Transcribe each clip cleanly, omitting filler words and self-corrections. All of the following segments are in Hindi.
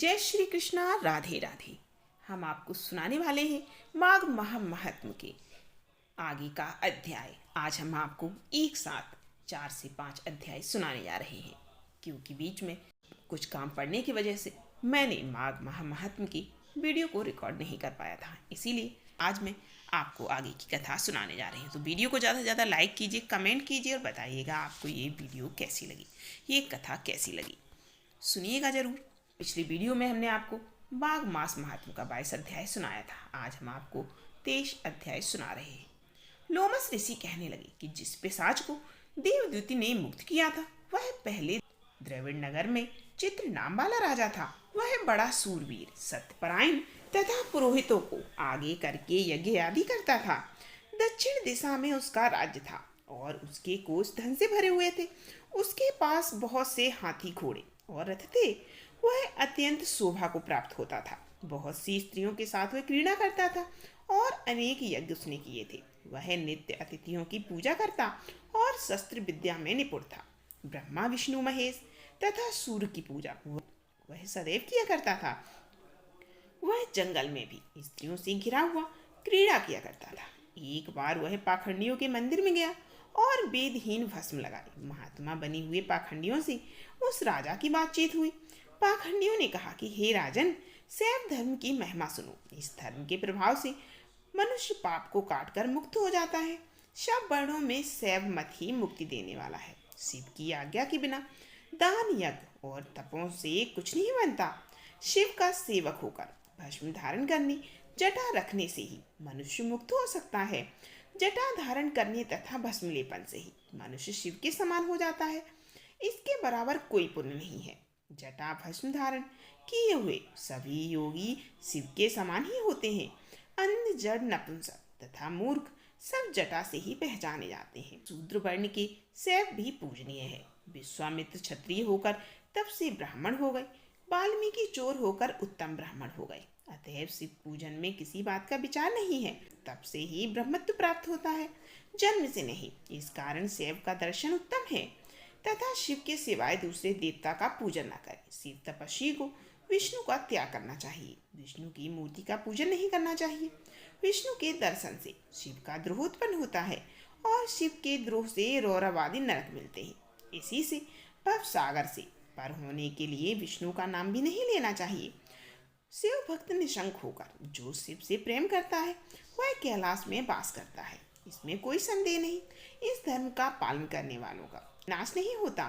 जय श्री कृष्णा। राधे राधे। हम आपको सुनाने वाले हैं माघ महात्म्य के आगे का अध्याय। आज हम आपको एक साथ 4 से 5 अध्याय सुनाने जा रहे हैं, क्योंकि बीच में कुछ काम पड़ने की वजह से मैंने माघ महात्म्य की वीडियो को रिकॉर्ड नहीं कर पाया था। इसीलिए आज मैं आपको आगे की कथा सुनाने जा रही हूँ। तो वीडियो को ज़्यादा से ज़्यादा लाइक कीजिए, कमेंट कीजिए और बताइएगा आपको ये वीडियो कैसी लगी, ये कथा कैसी लगी। सुनिएगा ज़रूर। पिछली वीडियो में हमने आपको माघ मास महात्म्य का 22 अध्याय सुनाया था। आज हम आपको 23 अध्याय सुना रहे हैं। लोमस ऋषि कहने लगे कि जिस पिशाच को देवदूति ने मुक्त किया था वह पहले द्रविड़ नगर में चित्र नाम वाला राजा था। वह बड़ा सूरवीर, सत्यपरायण तथा पुरोहितों को आगे करके यज्ञ आदि करता था। दक्षिण दिशा में उसका राज्य था और उसके कोष धन से भरे हुए थे। उसके पास बहुत से हाथी, घोड़े और रथ थे। वह अत्यंत शोभा को प्राप्त होता था। बहुत सी स्त्रियों के साथ वह क्रीड़ा करता था और अनेक यज्ञ उसने किए थे। वह नित्य अतिथियों की पूजा करता और शस्त्र विद्या में निपुण था। ब्रह्मा, विष्णु, महेश तथा सूर्य की पूजा वह सदैव किया करता था। वह जंगल में भी स्त्रियों से घिरा हुआ क्रीड़ा किया करता था। एक बार वह पाखंडियों के मंदिर में गया और वेदहीन भस्म लगाए महात्मा बने हुए पाखंडियों से उस राजा की बातचीत हुई। पाखंडियों ने कहा कि हे राजन, शैव धर्म की महिमा सुनो। इस धर्म के प्रभाव से मनुष्य पाप को काटकर मुक्त हो जाता है। सब वर्णों में शैव मत ही मुक्ति देने वाला है। शिव की आज्ञा के बिना दान, यज्ञ और तपों से कुछ नहीं बनता। शिव का सेवक होकर भस्म धारण करने, जटा रखने से ही मनुष्य मुक्त हो सकता है। जटा धारण करने तथा भस्म लेपन से ही मनुष्य शिव के समान हो जाता है। इसके बराबर कोई पुण्य नहीं है। जटा भस्म धारण किए हुए सभी योगी शिव के समान ही होते हैं। अंध, जड़, नपुंसक तथा मूर्ख सब जटा से ही पहचाने जाते हैं। शूद्र वर्ण के शैव भी पूजनीय है। विश्वामित्र क्षत्रिय होकर तब से ब्राह्मण हो गए। वाल्मीकि चोर होकर उत्तम ब्राह्मण हो गए। अतएव शिव पूजन में किसी बात का विचार नहीं है। तब से ही ब्रह्मत्व प्राप्त होता है, जन्म से नहीं। इस कारण शैव का दर्शन उत्तम है तथा शिव के सिवाय दूसरे देवता का पूजन न करें। शिव तपस्वी को विष्णु का त्याग करना चाहिए। विष्णु की मूर्ति का पूजन नहीं करना चाहिए। विष्णु के दर्शन से शिव का द्रोह उत्पन्न होता है और शिव के द्रोह से रौरवादी नरक मिलते हैं। इसी से भव सागर से पार होने के लिए विष्णु का नाम भी नहीं लेना चाहिए। शिव भक्त निशंक होकर जो शिव से प्रेम करता है वह कैलाश में वास करता है, इसमें कोई संदेह नहीं। इस धर्म का पालन करने वालों का नाश नहीं होता।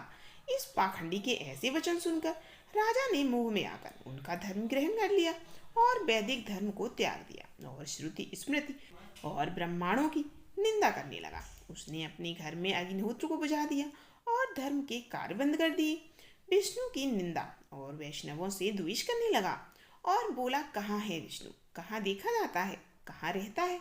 इस पाखंडी के ऐसे वचन सुनकर राजा ने मोह में आकर उनका धर्म ग्रहण कर लिया और वैदिक धर्म को त्याग दिया और श्रुति, स्मृति और ब्राह्मणों की निंदा करने लगा। उसने अपने घर में अग्निहोत्र को बुझा दिया और धर्म के कार्य बंद कर दिए। विष्णु की निंदा और वैष्णवों से द्वेष करने लगा और बोला, कहाँ है विष्णु, कहाँ देखा जाता है, कहाँ रहता है,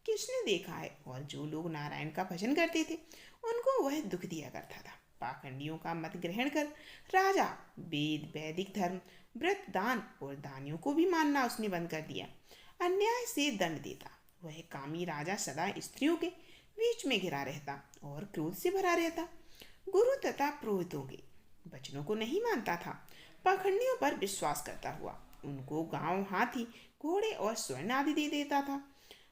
किसने देखा है। और जो लोग नारायण का भजन करते थे उनको वह दुख दिया करता था। पाखंडियों का मत ग्रहण कर राजा वेद, वैदिक धर्म, व्रत, दान और दानियों को भी मानना उसने बंद कर दिया। अन्याय से दंड देता। वह कामी राजा सदा स्त्रियों के बीच में घिरा रहता और क्रोध से भरा रहता। गुरु तथा पुरोहितों के वचनों को नहीं मानता था। पाखंडियों पर विश्वास करता हुआ उनको गांव, हाथी, घोड़े और स्वर्ण आदि दे देता था।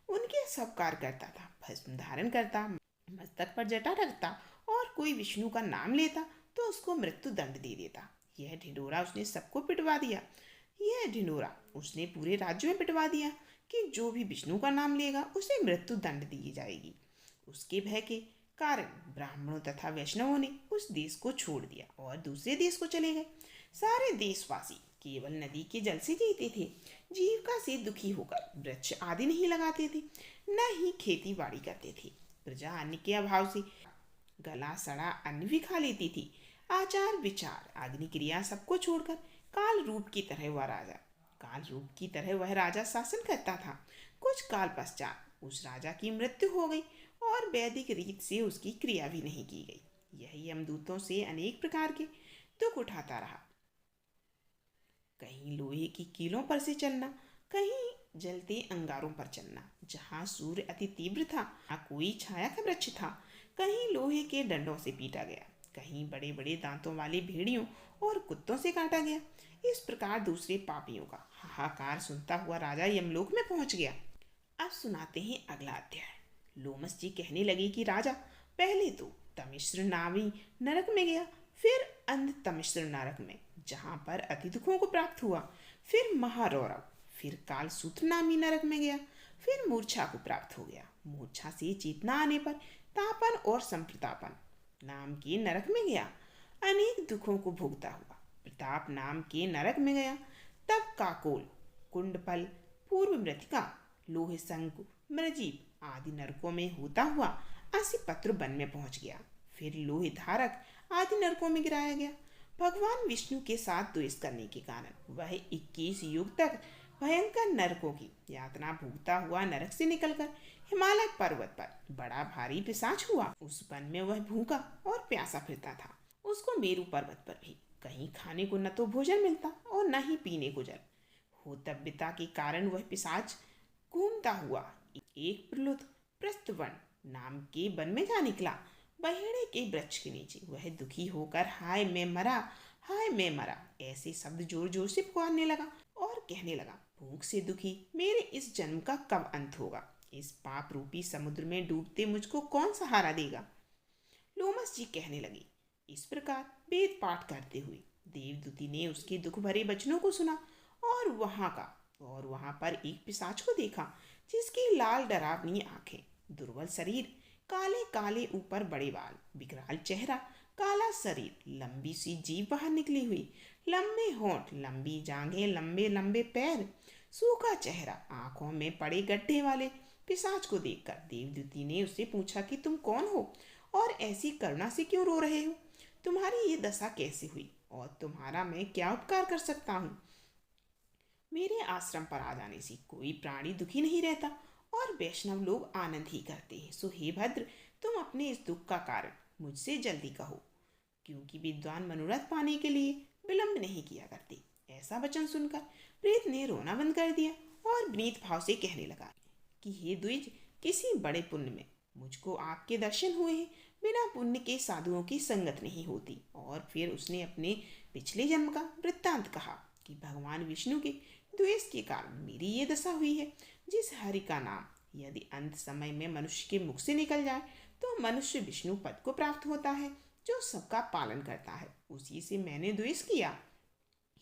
उनके सब कार्य करता था। भस्म धारण करता, मस्तक पर जटा रखता और कोई विष्णु का नाम लेता तो उसको मृत्यु दंड दे देता। यह ढिंढोरा उसने सबको पिटवा दिया। यह ढिंढोरा उसने पूरे राज्य में पिटवा दिया कि जो भी विष्णु का नाम लेगा उसे मृत्यु दंड दी जाएगी। उसके भय के कारण ब्राह्मणों तथा वैष्णवों ने उस देश को छोड़ दिया और दूसरे देश को चले गए। सारे देशवासी केवल नदी के जल से जीते थे। जीविका से दुखी होकर वृक्ष आदि नहीं लगाते थे, न ही खेती बाड़ी करते थे। प्रजा अन्न के अभाव से गला सड़ा अन्न भी खा लेती थी। आचार, विचार, अग्नि क्रिया सबको छोड़कर काल रूप की तरह वह राजा शासन करता था। कुछ काल पश्चात उस राजा की मृत्यु हो गई और वैदिक रीत से उसकी क्रिया भी नहीं की गई। यही यमदूतों से अनेक प्रकार के दुख उठाता रहा। कहीं लोहे की कीलों पर से चलना, कहीं जलते अंगारों पर चलना। जहाँ सूर्य अति तीव्र था वहाँ कोई छाया का वृक्ष था। कहीं लोहे के डंडों से पीटा गया, कहीं बड़े बड़े दांतों वाले भेड़ियों और कुत्तों से काटा गया। इस प्रकार दूसरे पापियों का हाहाकार सुनता हुआ राजा यमलोक में पहुंच गया। अब सुनाते हैं अगला अध्याय। लोमस जी कहने लगे कि राजा, पहले तो तमिश्र नामी नरक में गया, फिर अंध तमिश्र नरक में, जहाँ पर अति दुखों को प्राप्त हुआ, फिर महारौरव, फिर कालसूत्र नामी नरक में गया, फिर मूर्छा को प्राप्त हो गया, मूर्छा से चेतना आने पर तापन और संप्रतापन नाम के नरक में गया, अनेक दुखों को भोगता हुआ प्रताप नाम के नरक में गया, तब काकोल, कुंडपल, पूर्व मृतिका, लोहे संकु, मृजीव आदि नरकों में होता हुआ असिपत्र वन में पहुंच गया, फिर लोहे धारक आदि नरकों में गिराया गया। भगवान विष्णु के साथ द्वेष करने के कारण वह 21 युग तक भयंकर नरकों की यातना भोगता हुआ नरक से निकलकर हिमालय पर्वत पर बड़ा भारी पिशाच हुआ। उस वन में वह भूखा और प्यासा फिरता था। उसको मेरू पर्वत पर भी कहीं खाने को न तो भोजन मिलता और न ही पीने को जल। होतव्यता के कारण वह पिशाच घूमता हुआ एक प्रलुत प्रस्थवन नाम के वन में जा निकला। बहेड़े के वृक्ष के नीचे वह दुखी होकर हाय मैं मरा, हाय मैं मरा ऐसे शब्द जोर जोर से पुकारने लगा और कहने लगा, भूख से दुखी मेरे इस जन्म का कब अंत होगा? इस पाप रूपी समुद्र में डूबते मुझको कौन सहारा देगा? लोमस जी कहने लगे। इस प्रकार वेद पाठ करते हुए देवदूती ने उसके दुख भरे वचनों को सुना और वहां पर एक पिशाच को देखा, जिसकी लाल डरावनी आंखें, दुर्बल शरीर, काले काले ऊपर बड़े बाल, विकराल चेहरा, काला शरीर, लंबी सी जीभ बाहर निकली हुई, लंबे होंठ, लंबी जांघें, लंबे लंबे पैर, सूखा चेहरा, आंखों में पड़े गड्ढे वाले पिशाच को देखकर देवदूती ने उससे पूछा कि तुम कौन हो और ऐसी करुणा से क्यों रो रहे हो? तुम्हारी ये दशा कैसे हुई और तुम्हारा मैं क्या उपकार कर सकता हूँ? मेरे आश्रम पर आ जाने से कोई प्राणी दुखी नहीं रहता और वैष्णव लोग आनंद ही करते हैं। सो हे भद्र, तुम अपने इस दुख का कारण मुझसे जल्दी कहो, क्योंकि विद्वान मनोरथ पाने के लिए विलंब नहीं किया करते। ऐसा वचन सुनकर प्रेत ने रोना बंद कर दिया और विनीत भाव से कहने लगा कि हे द्विज, किसी बड़े पुण्य में मुझको आपके दर्शन हुए हैं। बिना पुण्य के साधुओं की संगत नहीं होती। और फिर उसने अपने पिछले जन्म का वृत्तांत कहा कि भगवान विष्णु के द्वेष के कारण मेरी ये दशा हुई है। जिस हरि का नाम यदि अंत समय में मनुष्य के मुख से निकल जाए तो मनुष्य विष्णु पद को प्राप्त होता है, जो सबका पालन करता है। उसी से मैंने द्वेष किया।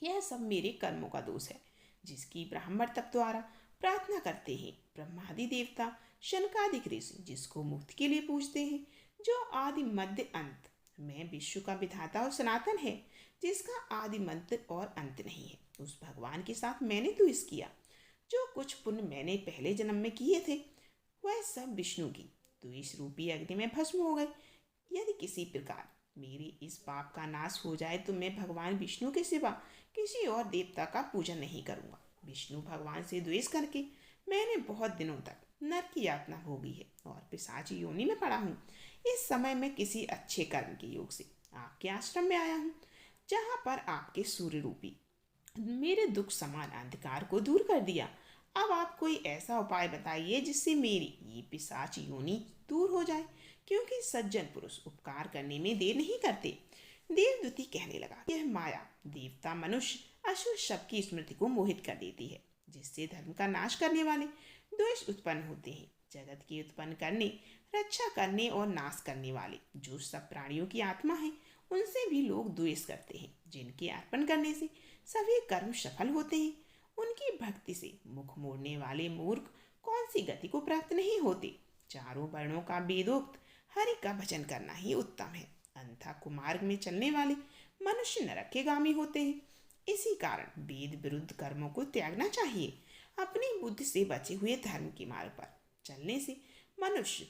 यह सब मेरे कर्मों का दोष है, जिसकी ब्राह्मण तप द्वारा प्रार्थना करते हैं। ब्रह्मादि देवता, शनकादिक ऋषि जिसको मुक्ति के लिए पूजते हैं, जो आदि मध्य अंत में विश्व का विधाता और सनातन है, जिसका आदि मध्य और अंत नहीं है, उस भगवान के साथ मैंने द्वेष किया। जो कुछ पुण्य मैंने पहले जन्म में किए थे, वह सब विष्णु की द्वेष रूपी अग्नि में भस्म हो गए। यदि किसी प्रकार मेरी इस पाप का नाश हो जाए तो मैं भगवान विष्णु के सिवा किसी और देवता का पूजन नहीं करूँगा। विष्णु भगवान से द्वेष करके मैंने बहुत दिनों तक नरक की यातना भोगी है और पिशाच योनि में पड़ा हूँ। इस समय मैं किसी अच्छे कर्म के योग से आपके आश्रम में आया हूँ, जहाँ पर आपके सूर्य रूपी मेरे दुख समान अंधकार को दूर कर दिया। अब आप कोई ऐसा उपाय बताइए जिससे मेरी ये पिशाच योनि दूर हो जाए, क्योंकि सज्जन पुरुष उपकार करने में देर नहीं करते। देवदूती कहने लगा, यह माया देवता, मनुष्य, असुर सबकी स्मृति को मोहित कर देती है, जिससे धर्म का नाश करने वाले द्वेष उत्पन्न होते हैं। जगत के उत्पन्न करने, रक्षा करने और नाश करने वाले जो सब प्राणियों की आत्मा है, उनसे भी लोग द्वेष करते हैं। जिनके अर्पण करने से सभी कर्म सफल होते हैं, उनकी भक्ति से मुख मोड़ने वाले मूर्ख कौन सी गति को प्राप्त नहीं होते। चारों वर्णों का वेदोक्त हरि का भजन करना ही उत्तम है, अन्यथा कुमार्ग में चलने वाले मनुष्य नरक के गामी होते हैं। इसी कारण वेद विरुद्ध कर्मों को त्यागना चाहिए। अपनी बुद्धि से बचे हुए धर्म के मार्ग पर चलने से मनुष्य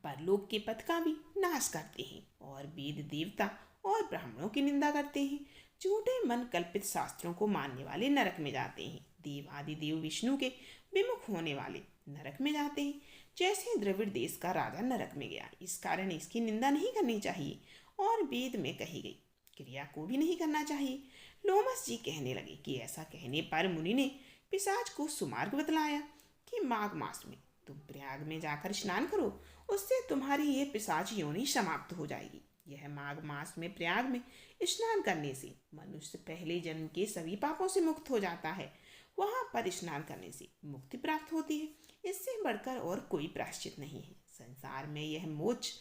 परलोक के पथ का भी नाश करते हैं और वेद देवता और ब्राह्मणों की निंदा करते हैं। झूठे मन कल्पित शास्त्रों को मानने वाले नरक में जाते हैं। देव आदि देव विष्णु के विमुख होने वाले नरक में जाते हैं, जैसे द्रविड़ देश का राजा नरक में गया। इस कारण इसकी निंदा नहीं करनी चाहिए और वेद में कही गई क्रिया को भी नहीं करना चाहिए। लोमस जी कहने लगे कि ऐसा कहने पर मुनि ने पिशाच को सुमार्ग बतलाया कि माघ मास में तुम प्रयाग में जाकर स्नान करो, उससे तुम्हारी ये पिशाच योनि समाप्त हो जाएगी। यह माघ मास में प्रयाग में स्नान करने से मनुष्य पहले जन्म के सभी पापों से मुक्त हो जाता है। वहां पर स्नान करने से मुक्ति प्राप्त होती है। इससे बढ़कर और कोई प्रायश्चित नहीं है। संसार में यह मोक्ष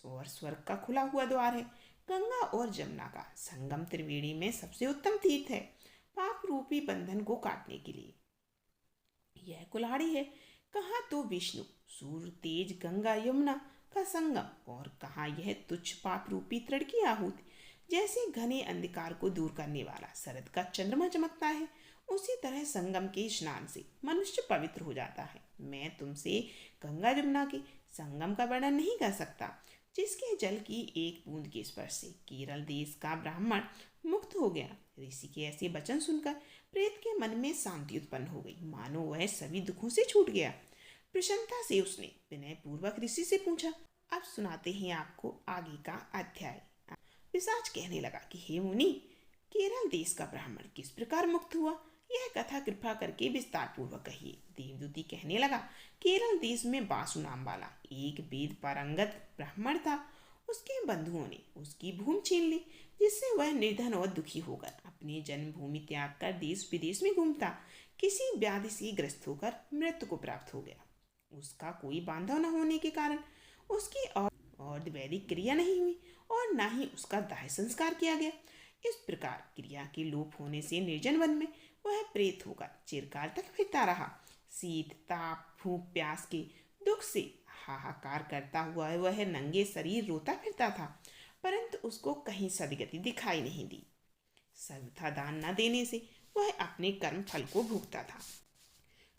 और स्वर्ग का खुला हुआ द्वार है। गंगा और जमुना का संगम त्रिवेणी में सबसे उत्तम तीर्थ है, पाप रूपी बंधन को काटने के लिए। यह कुल्हाड़ी है, कहाँ तो विष्णु सूर्य तेज गंगा यमुना का संगम, और कहाँ यह तुच्छ पाप रूपी तृण की आहुति। जैसे घने अंधकार को दूर करने वाला शरद का चंद्रमा चमकता है, उसी तरह संगम के स्नान से मनुष्य पवित्र हो जाता है। मैं तुमसे गंगा यमुना के संगम का वर्णन नहीं कर सकता, जिसके जल की एक बूंद के स्पर्श से केरल देश का ब्राह्मण मुक्त हो गया। ऋषि के ऐसे वचन सुनकर प्रेत के मन में शांति उत्पन्न हो गई, मानो वह सभी दुखों से छूट गया। प्रसन्नता से उसने विनय पूर्वक ऋषि से पूछा, अब सुनाते हैं आपको आगे का अध्याय। पिशाच कहने लगा कि हे मुनि, केरल देश का ब्राह्मण किस प्रकार मुक्त हुआ, यह कथा कृपा करके विस्तार पूर्वक कहिए। देवदूती कहने लगा, केरल देश में बासु नाम वाला एक वेद पारंगत ब्राह्मण था। उसके बंधुओं ने उसकी भूमि छीन ली, जिससे वह निर्धन और दुखी होकर अपनी जन्मभूमि त्याग कर देश विदेश में घूमता। किसी व्याधि से ग्रस्त होकर मृत्यु को प्राप्त हो गया। उसका कोई बांधव न होने के कारण उसकी और वैदिक क्रिया नहीं हुई और न ही उसका दाह संस्कार किया गया। इस प्रकार क्रिया के लोप होने से निर्जन वन में वह प्रेत होकर चिरकाल तक फिरता रहा। शीत ताप भूख प्यास के दुख से हाहाकार करता हुआ वह नंगे शरीर रोता फिरता था, परंतु उसको कहीं सदगति दिखाई नहीं दी। सर्वथा दान न देने से वह अपने कर्म फल को भोगता था।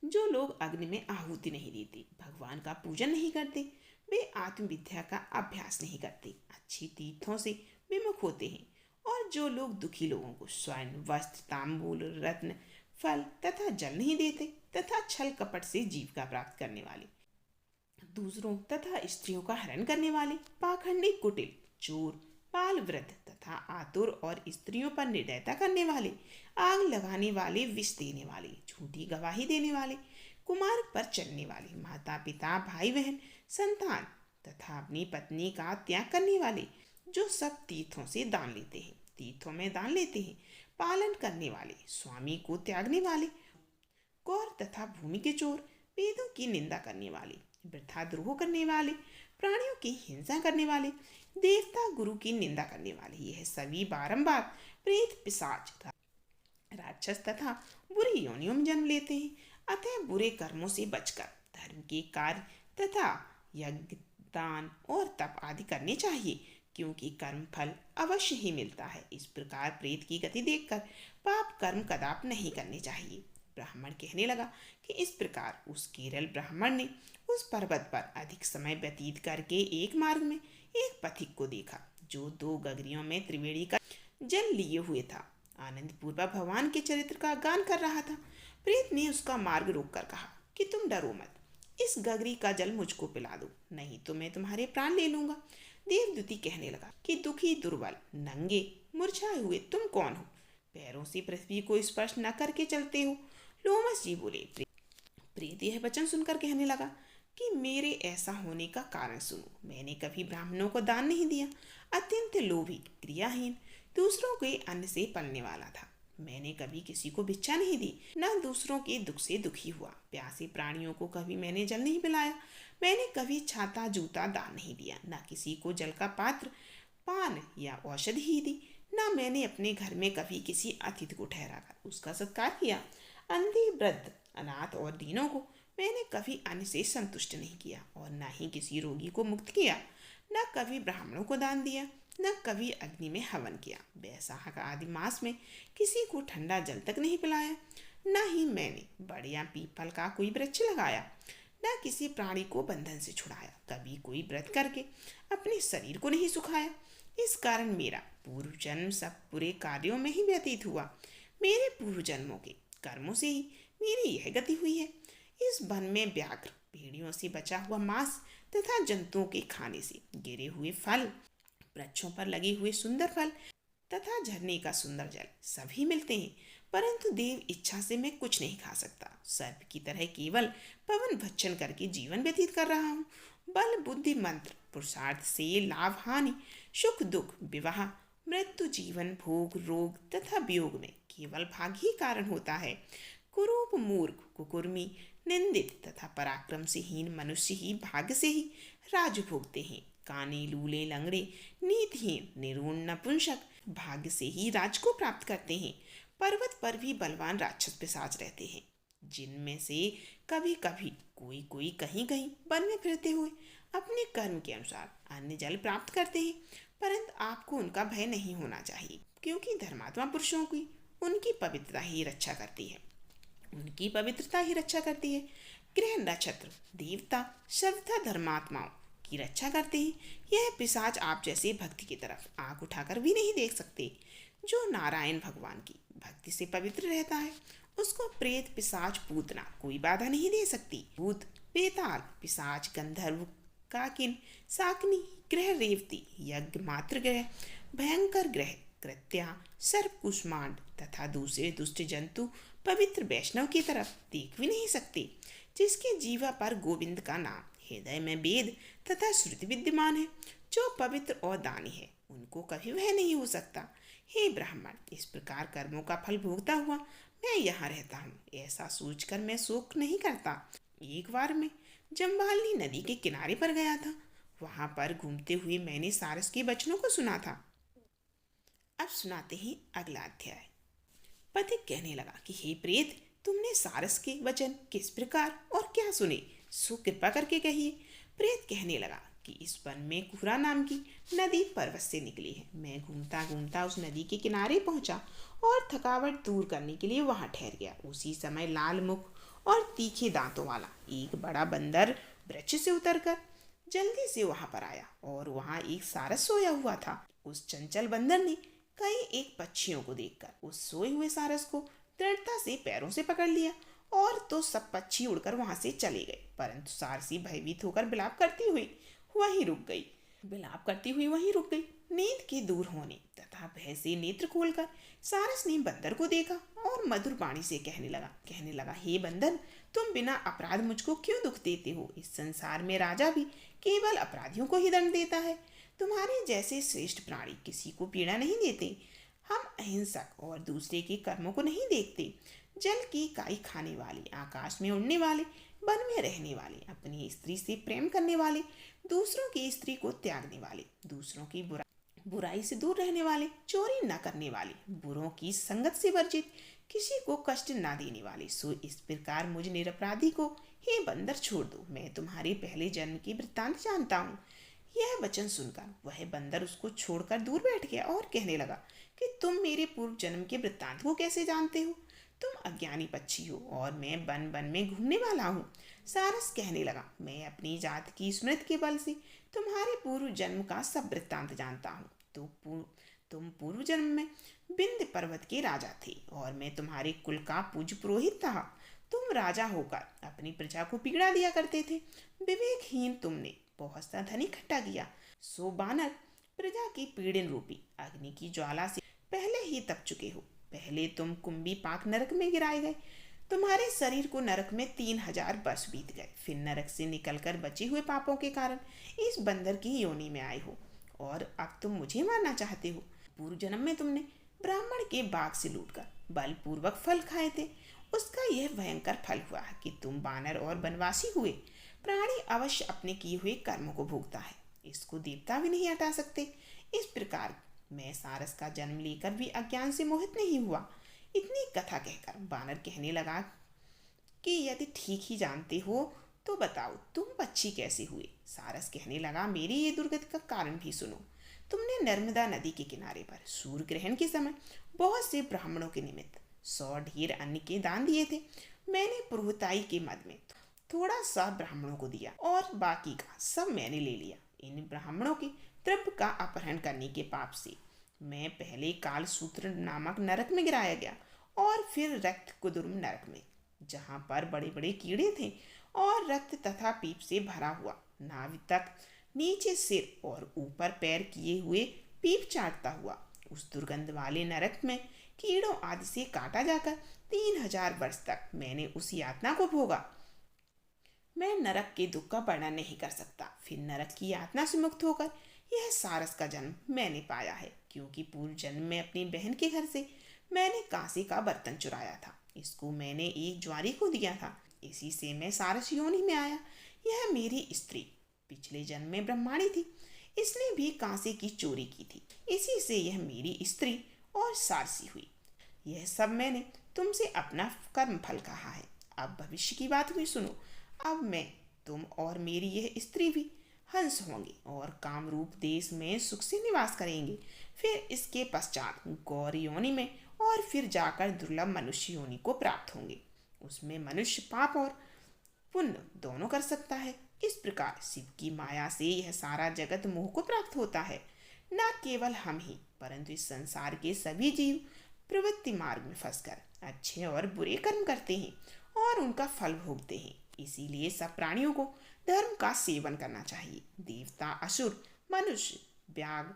जो लोग अग्नि में आहुति नहीं देते, भगवान का पूजन नहीं करते, वे आत्मविद्या का अभ्यास नहीं करते, अच्छी तीर्थों से विमुख होते हैं। और जो लोग दुखी लोगों को स्वर्ण वस्त्र तांबूल रत्न फल तथा जल नहीं देते, तथा छल कपट से जीविका प्राप्त करने वाले, दूसरों तथा स्त्रियों का हरण करने वाले, पाखंडी कुटिल चोर बाल वृद्ध तथा आतुर और स्त्रियों पर निर्दयता करने वाले, आग लगाने वाले, विष देने वाले, झूठी गवाही देने वाले, कुमार्ग पर चलने वाले, माता पिता भाई बहन संतान तथा अपनी पत्नी का त्याग करने वाले, जो सब तीर्थों से दान लेते हैं, तीर्थों में दान लेते हैं, पालन करने वाले, स्वामी को त्यागने वाले, गौर तथा भूमि के चोर, वेदों की निंदा करने वाले, वृथा द्रोह करने वाले, प्राणियों की हिंसा करने वाले, देवता गुरु की निंदा करने वाले, यह सभी बारंबार प्रेत पिशाच राक्षस तथा बुरी योनियों में जन्म लेते हैं। अतः बुरे कर्मों से बचकर धर्म के कार्य तथा यज्ञ दान और तप आदि करने चाहिए, क्योंकि कर्म फल अवश्य ही मिलता है। इस प्रकार प्रेत की गति देखकर पाप कर्म कदाप नहीं करने चाहिए। ब्राह्मण कहने लगा कि इस प्रकार उस केरल ब्राह्मण ने उस पर्वत पर अधिक समय व्यतीत करके एक मार्ग में एक पथिक को देखा, जो 2 गगरियों में त्रिवेणी का जल लिए हुए था। आनंद पूर्वक भगवान के चरित्र का गान कर रहा था। प्रेत ने उसका मार्ग रोककर कहा कि तुम डरो मत, इस गगरी का जल मुझको पिला दो, नहीं तो मैं तुम्हारे प्राण ले लूंगा। देवदूती कहने लगा कि दुखी दुर्बल नंगे मुरझाए हुए तुम कौन हो, पैरों से पृथ्वी को स्पर्श न करके चलते हो। लोमस जी बोले। प्रेत यह वचन सुनकर कहने लगा कि मेरे ऐसा होने का कारण सुनो। मैंने कभी ब्राह्मणों को दान नहीं दिया, अत्यंत लोभी क्रियाहीन, दूसरों के अन्न से पलने वाला था। मैंने कभी किसी को भिक्षा नहीं दी, न दूसरों के दुख से दुखी हुआ। प्यासे प्राणियों को कभी मैंने जल नहीं पिलाया। मैंने कभी छाता जूता दान नहीं दिया, न किसी को जल का पात्र पान या औषधि ही दी, न मैंने अपने घर में कभी किसी अतिथि को ठहराकर उसका सत्कार किया। अंधे वृद्ध अनाथ और दीनों को मैंने कभी अन्न से संतुष्ट नहीं किया, और न ही किसी रोगी को मुक्त किया। न कभी ब्राह्मणों को दान दिया, न कभी अग्नि में हवन किया। वैशाख आदि मास में किसी को ठंडा जल तक नहीं पिलाया। न ही मैंने बड़ या पीपल का कोई वृक्ष लगाया, न किसी प्राणी को बंधन से छुड़ाया। कभी कोई व्रत करके अपने शरीर को नहीं सुखाया। इस कारण मेरा पूर्व जन्म सब बुरे कार्यों में ही व्यतीत हुआ। मेरे पूर्व जन्मों के कर्मों से ही मेरी यह गति हुई है। इस वन में व्याघ्र भेड़ियों से बचा हुआ मांस तथा जंतुओं के खाने से गिरे हुए फल, वृक्षों पर लगे हुए सुंदर फल तथा झरने का सुंदर जल सभी मिलते हैं, परंतु देव इच्छा से मैं कुछ नहीं खा सकता। सर्प की तरह केवल पवन भक्षण करके जीवन व्यतीत कर रहा हूँ। बल बुद्धि मंत्र पुरुषार्थ से लाभ हानि सुख दुख विवाह मृत्यु जीवन भोग रोग तथा वियोग में केवल भाग्य ही कारण होता है। कुरूप मूर्ख कुकुर्मी निंदित तथा पराक्रम से हीन मनुष्य ही भाग्य से ही राज भोगते हैं। काने लूले लंगड़े नीतिहीन निरूण नपुंसक भाग्य से ही राज को प्राप्त करते हैं। पर्वत पर भी बलवान राक्षस पिशाच रहते हैं, जिनमें से कभी कभी कोई कोई कहीं कहीं वन में फिरते हुए अपने कर्म के अनुसार अन्य जल प्राप्त करते हैं। परंतु आपको उनका भय नहीं होना चाहिए, क्योंकि धर्मात्मा पुरुषों की उनकी पवित्रता ही रक्षा करती है। उनकी पवित्रता ही रक्षा करती है। ग्रह नक्षत्र देवता सर्वथा धर्मात्माओं की रक्षा करते हैं। यह पिशाच आप जैसे भक्ति की तरफ आंख उठाकर भी नहीं देख सकते। जो नारायण भगवान की भक्ति से पवित्र रहता है, उसको प्रेत पिशाच पूतना कोई बाधा नहीं दे सकती। भूत बेताल पिशाच गंधर्व काकिन साकनी ग्रह रेवती यज्ञ मात्र ग्रह भयंकर ग्रह कृत्या सर्प कुष्मांड तथा दूसरे दुष्ट जंतु पवित्र वैष्णव की तरफ देख भी नहीं सकते। जिसके जीवा पर गोविंद का नाम हृदय में वेद तथा श्रुति विद्यमान है, जो पवित्र और दानी है, उनको कभी वह नहीं हो सकता। हे ब्राह्मण, इस प्रकार कर्मों का फल भोगता हुआ मैं यहाँ रहता हूँ, ऐसा सोचकर मैं शोक नहीं करता। एक बार मैं जम्बालनी नदी के किनारे पर गया था। वहां पर घूमते हुए मैंने सारस के वचनों को सुना था। अब सुनाते हैं अगला अध्याय। पथिक कहने लगा कि हे प्रेत, तुमने सारस के वचन किस प्रकार और क्या सुने, सो कृपा करके कहिए। प्रेत कहने लगा कि इस वन में कुहरा नाम की नदी पर्वत से निकली है। मैं घूमता घूमता उस नदी के किनारे पहुंचा और थकावट दूर करने के लिए वहां ठहर गया। उसी समय लाल मुख और तीखे दांतों वाला एक बड़ा बंदर वृक्ष से उतरकर जल्दी से वहां पर आया और वहां एक सारस सोया हुआ था। उस चंचल बंदर ने कई एक पक्षियों को देखकर उस सोए हुए सारस को दृढ़ता से पैरों से पकड़ लिया और तो सब पक्षी उड़कर वहां से चले गए। परंतु सारसी भयभीत होकर विलाप करती हुई वहीं रुक गई। नींद के दूर होने तथा भय से नेत्र खोलकर सारस ने बंदर को देखा और मधुर वाणी से कहने लगा, हे बंदर, तुम बिना अपराध मुझको क्यों दुख देते हो? इस संसार में राजा भी केवल अपराधियों को ही दंड देता है। तुम्हारे जैसे श्रेष्ठ प्राणी किसी को पीड़ा नहीं देते। हम अहिंसक और दूसरे के कर्मों को नहीं देखते। जल की काई खाने वाले, आकाश में उड़ने वाले, वन में रहने वाले, अपनी स्त्री से प्रेम करने वाले, दूसरों की स्त्री को त्यागने वाले, दूसरों की बुराई से दूर रहने वाले, चोरी न करने वाले, बुरों की संगत से वर्जित, किसी को कष्ट न देने वाले, सो इस प्रकार मुझ निरपराधी को हे बंदर छोड़ दो। मैं तुम्हारे पहले जन्म की वृत्तांत जानता हूँ। यह वचन सुनकर वह बंदर उसको छोड़कर दूर बैठ गया और कहने लगा कि तुम मेरे पूर्व जन्म के वृत्तांत को कैसे जानते हो? तुम अज्ञानी पक्षी हो और मैं वन वन में घूमने वाला हूँ। सारस कहने लगा, मैं अपनी जात की स्मृति के बल से तुम्हारे पूर्व जन्म का सब वृत्तांत जानता हूँ। तुम पूर्व जन्म में विंध्य पर्वत के राजा थे और मैं तुम्हारे कुल का पूज्य पुरोहित था। तुम राजा होकर अपनी प्रजा को पीड़ा दिया करते थे। विवेकहीन तुमने बहुत सा धन इकट्ठा किया, सो बानर प्रजा की पीड़न रूपी अग्नि की ज्वाला से पहले ही तप चुके हो। पहले तुम कुंभी पाक नरक में गिराए गए। तुम्हारे शरीर को नरक में 3000 वर्ष बीत गए। फिर नरक से निकलकर बचे हुए पापों के कारण इस बंदर की योनि में आए हो और अब तुम मुझे मारना चाहते हो। पूर्व जन्म में तुमने ब्राह्मण के बाग से लूटकर बलपूर्वक फल खाए थे। उसका यह भयंकर फल हुआ कि तुम बानर और वनवासी हुए। प्राणी अवश्य अपने किए हुए कर्मों को भोगता है, इसको देवता भी नहीं हटा सकते। इस प्रकार मैं सारस का जन्म लेकर भी अज्ञान से मोहित नहीं हुआ। इतनी कथा कहकर बानर कहने लगा कि यदि ठीक ही जानते हो तो बताओ तुम पक्षी कैसे हुए? सारस कहने लगा, मेरी ये दुर्गति का कारण भी सुनो। तुमने नर्मदा नदी के किनारे पर सूर्य ग्रहण के समय बहुत से ब्राह्मणों के निमित्त 100 ढेर अन्न के दान दिए थे। मैंने पुरोहिताई के मद में थोड़ा सा ब्राह्मणों को दिया और बाकी का सब मैंने ले लिया। इन ब्राह्मणों के द्रव्य का अपहरण करने के पाप से मैं पहले काल सूत्र नामक नरक में गिराया गया और फिर रक्त कुदुर्म नरक में, जहाँ पर बड़े बड़े कीड़े थे और रक्त तथा पीप से भरा हुआ नाभि तक नीचे सिर और ऊपर पैर किए हुए पीप चाटता हुआ उस दुर्गंध वाले नरक में कीड़ों आदि से काटा जाकर 3000 वर्ष तक मैंने उस यातना को भोगा। मैं नरक के दुख का वर्णन नहीं कर सकता। फिर नरक की यातना से मुक्त होकर यह सारस का जन्म मैंने पाया है, क्योंकि पूर्व जन्म में अपनी बहन के घर से मैंने कांसे का बर्तन चुराया था। इसको मैंने एक ज्वारी को दिया था, इसी से मैं सारस योनि में आया। यह मेरी स्त्री पिछले जन्म में ब्रह्माणी थी, इसने भी कांसे की चोरी की थी, इसी से यह मेरी स्त्री और सारसी हुई। यह सब मैंने तुमसे अपना कर्म फल कहा है। अब भविष्य की बात भी सुनो। अब मैं, तुम और मेरी यह स्त्री भी हंस होंगे और कामरूप देश में सुख से निवास करेंगे। फिर इसके पश्चात गौर योनि में और फिर जाकर दुर्लभ मनुष्य योनि को प्राप्त होंगे। उसमें मनुष्य पाप और पुण्य दोनों कर सकता है। इस प्रकार शिव की माया से यह सारा जगत मोह को प्राप्त होता है। न केवल हम ही, परंतु इस संसार के सभी जीव प्रवृत्ति मार्ग में फंसकर अच्छे और बुरे कर्म करते हैं और उनका फल भोगते हैं। इसीलिए सब प्राणियों को धर्म का सेवन करना चाहिए। देवता, असुर, मनुष्य, व्याघ,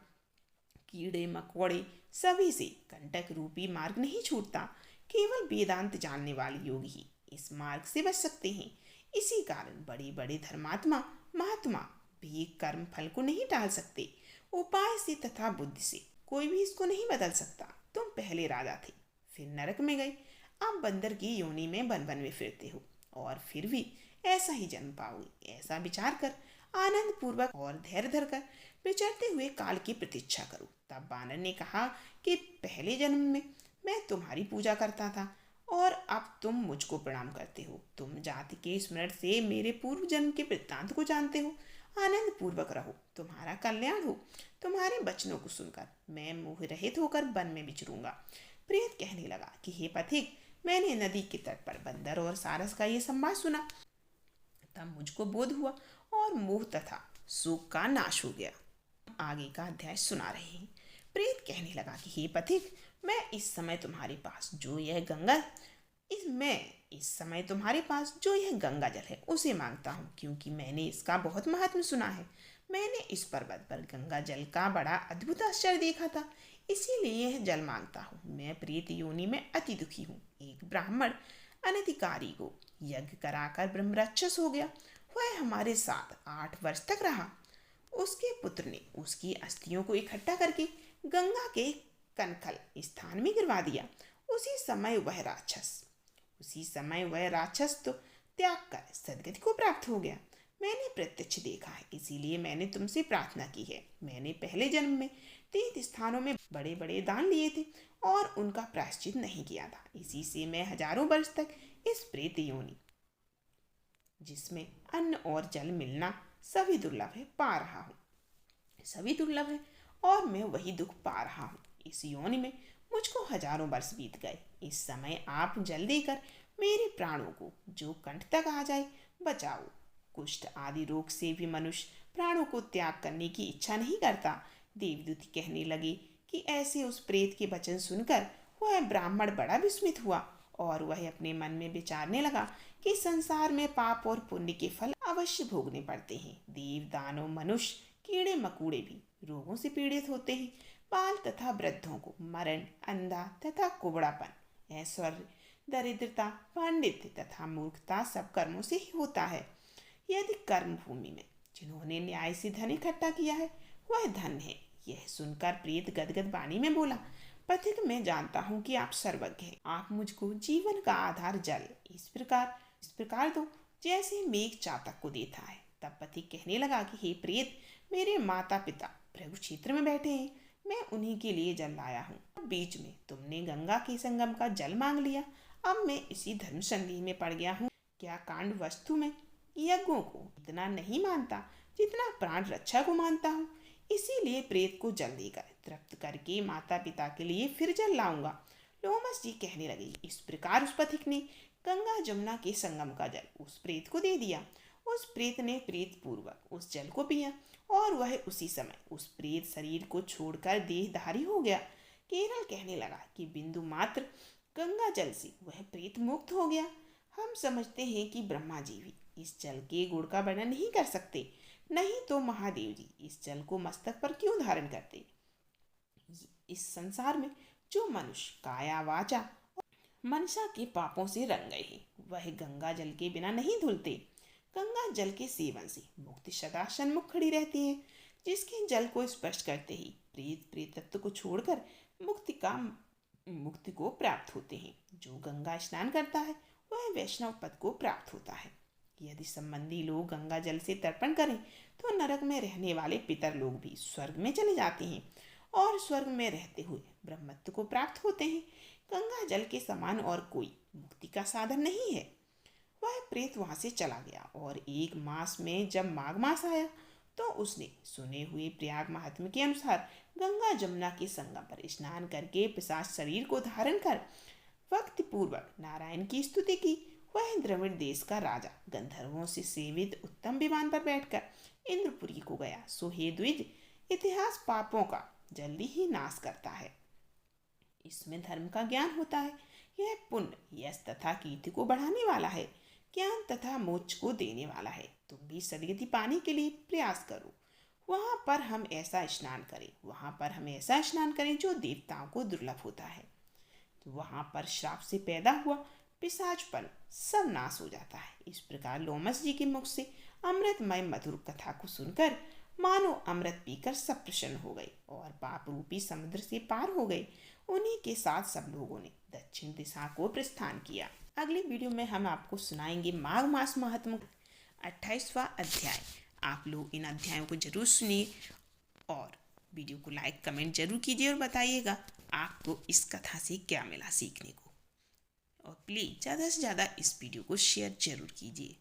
कीड़े मकोड़े सभी से कंटक रूपी मार्ग नहीं छूटता। केवल वेदांत जानने वाले योगी ही इस मार्ग से बच सकते हैं। इसी कारण बड़े बड़े धर्मात्मा महात्मा भी कर्म फल को नहीं टाल सकते। उपाय से तथा बुद्धि से कोई भी इसको नहीं बदल सकता। तुम पहले राजा थे, फिर नरक में गए, अब बंदर की योनि में वन वन में फिरते हो और फिर भी ऐसा ही जन्म पाओगे। ऐसा विचार कर आनंद पूर्वक और धैर्य धरकर विचरते हुए काल की प्रतीक्षा करो। तब बानर ने कहा कि पहले जन्म में मैं तुम्हारी पूजा करता था और अब तुम मुझको प्रणाम करते हो। तुम जाति के स्मरण से मेरे पूर्व जन्म के वृत्तांत को जानते हो। आनंद पूर्वक रहो, तुम्हारा कल्याण हो। तुम्हारे वचनों को सुनकर मैं मोह रहित होकर वन में विचरूंगा। प्रेत कहने लगा कि हे पथिक, मैंने नदी के तट पर बंदर और सारस का ये संवाद सुना, तब मुझको बोध हुआ और मोह तथा शोक का नाश हो गया। आगे का अध्याय सुना रहे हैं। प्रेत कहने लगा कि हे पथिक, मैं इस समय तुम्हारे पास जो यह गंगा जल है उसे मांगता हूँ, क्योंकि मैंने इसका बहुत महात्म सुना है। मैंने इस पर्वत पर गंगा जल का बड़ा अद्भुत आश्चर्य देखा था, इसीलिए यह जल मांगता हूँ। मैं प्रेत योनि में अति दुखी हूँ। एक ब्राह्मण अनधिकारी को यज्ञ कराकर ब्रह्मराक्षस हो गया। वह हमारे साथ 8 वर्ष तक रहा। उसके पुत्र ने उसकी अस्थियों को इकट्ठा करके गंगा के कनखल स्थान में गिरवा दिया। उसी समय वह राक्षस तो त्याग कर सदगति को प्राप्त हो गया। मैंने प्रत्यक्ष देखा है, इसीलिए मैंने तुमसे प्रार्थना की है। मैंने पहले जन्म में 3 स्थानों में बड़े बड़े दान लिए थे और उनका प्रायश्चित नहीं किया था। इसी से मैं हजारों वर्ष तक इस प्रेत योनि, जिसमें अन्न और जल मिलना सभी दुर्लभ है और मैं वही दुख पा रहा हूँ। इस योनि में मुझको हजारों वर्ष बीत गए। इस समय आप जल देकर मेरे प्राणों को, जो कंठ तक आ जाए, बचाओ। कुष्ठ आदि रोग से भी मनुष्य प्राणों को त्याग करने की इच्छा नहीं करता। देवदूत कहने लगे कि ऐसे उस प्रेत के वचन सुनकर वह ब्राह्मण बड़ा विस्मित हुआ और वह अपने मन में विचारने लगा कि संसार में पाप और पुण्य के फल अवश्य भोगने पड़ते हैं। देव, दानव, मनुष्य, कीड़े मकोड़े भी रोगों से पीड़ित होते हैं। बाल तथा वृद्धों को मरण, अंधा तथा कुबड़ापन, ऐश्वर्य, दरिद्रता, पांडित्य तथा मूर्खता सब कर्मों से ही होता है। यदि कर्म भूमि में जिन्होंने न्याय से धन इकट्ठा किया है वह धन है। यह सुनकर प्रेत गदगद वाणी में बोला, पथिक, मैं जानता हूँ कि आप सर्वज्ञ हैं। आप मुझको जीवन का आधार जल इस प्रकार दो जैसे मेघ चातक को देता है। तब पथिक कहने लगा कि हे प्रेत, मेरे माता पिता प्रभु क्षेत्र में बैठे हैं, मैं उन्हीं के लिए जल लाया हूँ। बीच में तुमने गंगा के संगम का जल मांग लिया। अब मैं इसी धर्म संदेह में पड़ गया हूँ। क्या कांड वस्तु में यज्ञों को इतना नहीं मानता जितना प्राण रक्षा को मानता हूँ। इसीलिए प्रेत को जल देकर तृप्त करके माता पिता के लिए फिर जल लाऊंगा। लोमस जी कहने लगे। इस प्रकार उस पथिक ने गंगा जमुना के संगम का जल उस प्रेत को दे दिया। उस प्रेत ने प्रेत पूर्वक उस जल को पिया और वह उसी समय उस प्रेत शरीर को छोड़कर देहधारी हो गया। केरल कहने लगा कि बिंदु मात्र गंगा जल से वह प्रेत मुक्त हो गया। हम समझते हैं कि ब्रह्मा जी भी इस जल के गुण का वर्णन नहीं कर सकते, नहीं तो महादेव जी इस जल को मस्तक पर क्यों धारण करते। इस संसार में जो मनुष्य काया वाचा और मनसा के पापों से रंग गए हैं वह गंगा जल के बिना नहीं धुलते। गंगा जल के सेवन से मुक्ति सदा सन्मुख खड़ी रहती है। जिसके जल को स्पर्श करते ही प्रेत प्रेतत्व को छोड़कर मुक्ति को प्राप्त होते हैं। जो गंगा स्नान करता है वह वैष्णव पद को प्राप्त होता है। यदि संबंधी लोग गंगा जल से तर्पण करें तो नरक में रहने वाले पितर लोग भी स्वर्ग में चले जाते हैं और स्वर्ग में रहते हुए ब्रह्मत्व को प्राप्त होते हैं। गंगा जल के समान और कोई मुक्ति का साधन नहीं है। वह प्रेत वहां से चला गया और एक मास में जब माघ मास आया तो उसने सुने हुए प्रयाग महात्म्य के अनुसार गंगा जमुना के संगम पर स्नान करके पिशाच शरीर को धारण कर भक्ति पूर्वक नारायण की स्तुति की। वह द्रविड़ देश का राजा गंधर्वों से सेवित उत्तम विमान पर बैठकर इंद्रपुरी को गया। सो हे द्विज, इतिहास पापों का जल्दी ही नाश करता है। इसमें धर्म का ज्ञान होता है। यह पुण्य यश तथा कीर्ति को बढ़ाने वाला है, ज्ञान तथा मोक्ष को देने वाला है। तुम भी सदगति पाने के लिए प्रयास करो। वहाँ पर हम ऐसा स्नान करें जो देवताओं को दुर्लभ होता है। तो वहाँ पर श्राप से पैदा हुआ पिशाचपन सब नाश हो जाता है। इस प्रकार लोमस जी के मुख से अमृतमय मधुर कथा को सुनकर मानो अमृत पीकर सब प्रसन्न हो गए और पाप रूपी समुद्र से पार हो गए। उन्हीं के साथ सब लोगों ने दक्षिण दिशा को प्रस्थान किया। अगली वीडियो में हम आपको सुनाएंगे माघ मास महात्म्य 28वां अध्याय। आप लोग इन अध्यायों को जरूर सुनिए और वीडियो को लाइक कमेंट जरूर कीजिए और बताइएगा आपको इस कथा से क्या मिला सीखने को। और प्लीज़ ज़्यादा से ज़्यादा इस वीडियो को शेयर जरूर कीजिए।